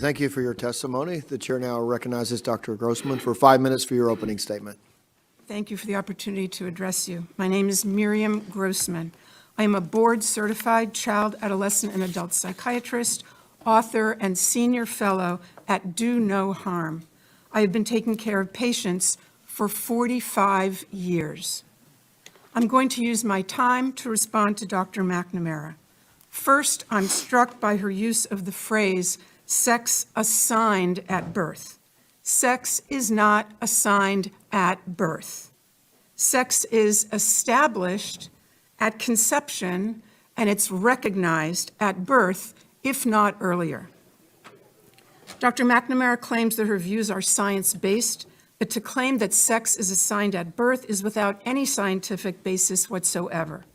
Thank you for your testimony. The chair now recognizes Dr. Grossman for 5 minutes for your opening statement. Thank you for the opportunity to address you. My name is Miriam Grossman. I am a board-certified child, adolescent, and adult psychiatrist, author, and senior fellow at Do No Harm. I have been taking care of patients for 45 years. I'm going to use my time to respond to Dr. McNamara. First, I'm struck by her use of the phrase, sex assigned at birth. Sex is not assigned at birth. Sex is established at conception, and it's recognized at birth, if not earlier. Dr. McNamara claims that her views are science-based, but to claim that sex is assigned at birth is without any scientific basis whatsoever.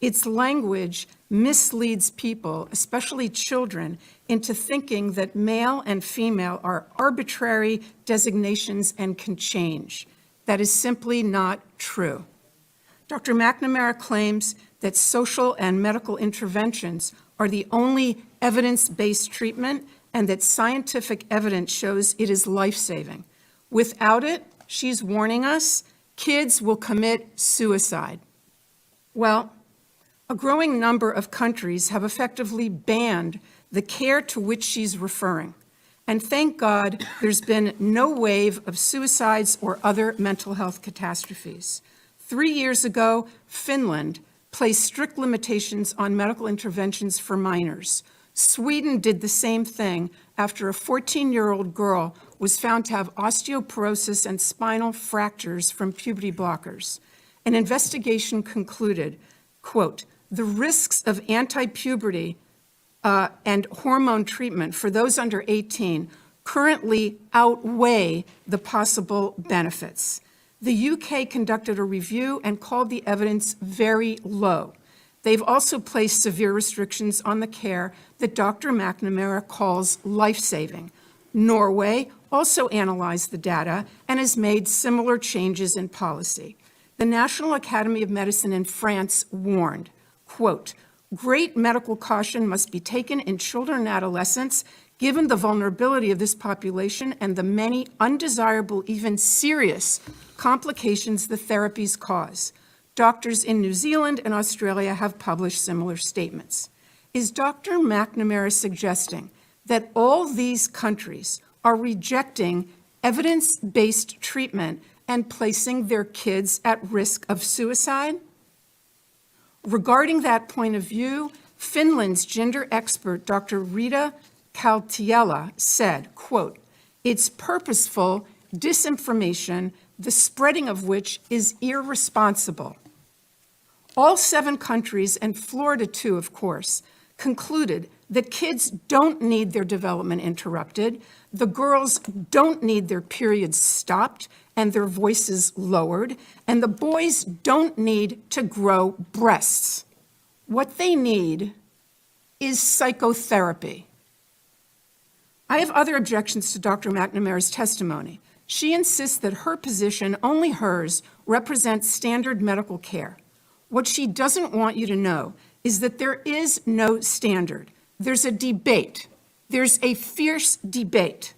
Its language misleads people, especially children, into thinking that male and female are arbitrary designations and can change. That is simply not true. Dr. McNamara claims that social and medical interventions are the only evidence-based treatment and that scientific evidence shows it is life-saving. Without it, she's warning us, kids will commit suicide. Well, a growing number of countries have effectively banned the care to which she's referring. And thank God there's been no wave of suicides or other mental health catastrophes. 3 years ago, Finland placed strict limitations on medical interventions for minors. Sweden did the same thing after a 14-year-old girl was found to have osteoporosis and spinal fractures from puberty blockers. An investigation concluded, quote, the risks of anti-puberty and hormone treatment for those under 18 currently outweigh the possible benefits. The UK conducted a review and called the evidence very low. They've also placed severe restrictions on the care that Dr. McNamara calls life-saving. Norway also analyzed the data and has made similar changes in policy. The National Academy of Medicine in France warned, quote, great medical caution must be taken in children and adolescents given the vulnerability of this population and the many undesirable, even serious complications the therapies cause. Doctors in New Zealand and Australia have published similar statements. Is Dr. McNamara suggesting that all these countries are rejecting evidence-based treatment and placing their kids at risk of suicide? Regarding that point of view, Finland's gender expert, Dr. Rita Kaltiela, said, quote, it's purposeful disinformation, the spreading of which is irresponsible. All 7 countries, and Florida too, of course, concluded that kids don't need their development interrupted, the girls don't need their periods stopped and their voices lowered, and the boys don't need to grow breasts. What they need is psychotherapy. I have other objections to Dr. McNamara's testimony. She insists that her position, only hers, represents standard medical care. What she doesn't want you to know is that there is no standard. There's a debate. There's a fierce debate.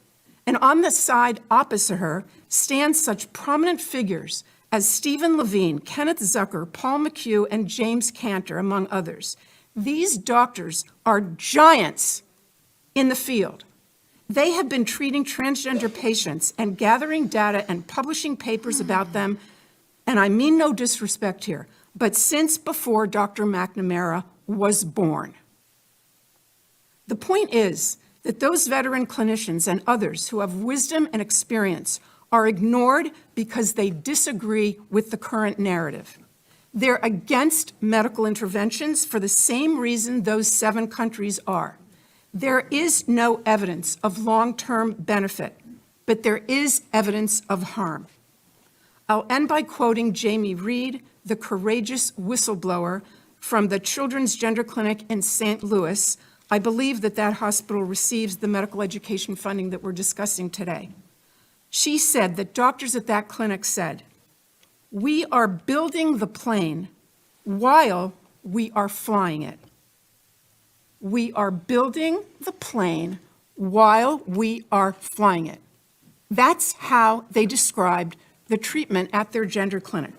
And on the side opposite her stand such prominent figures as Stephen Levine, Kenneth Zucker, Paul McHugh, and James Cantor, among others. These doctors are giants in the field. They have been treating transgender patients and gathering data and publishing papers about them, and I mean no disrespect here, but since before Dr. McNamara was born. The point is that those veteran clinicians and others who have wisdom and experience are ignored because they disagree with the current narrative. They're against medical interventions for the same reason those 7 countries are. There is no evidence of long-term benefit, but there is evidence of harm. I'll end by quoting Jamie Reed, the courageous whistleblower from the Children's Gender Clinic in St. Louis. I believe that that hospital receives the medical education funding that we're discussing today. She said that doctors at that clinic said, we are building the plane while we are flying it. We are building the plane while we are flying it. That's how they described the treatment at their gender clinic.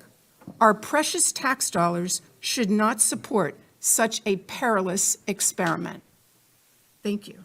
Our precious tax dollars should not support such a perilous experiment. Thank you.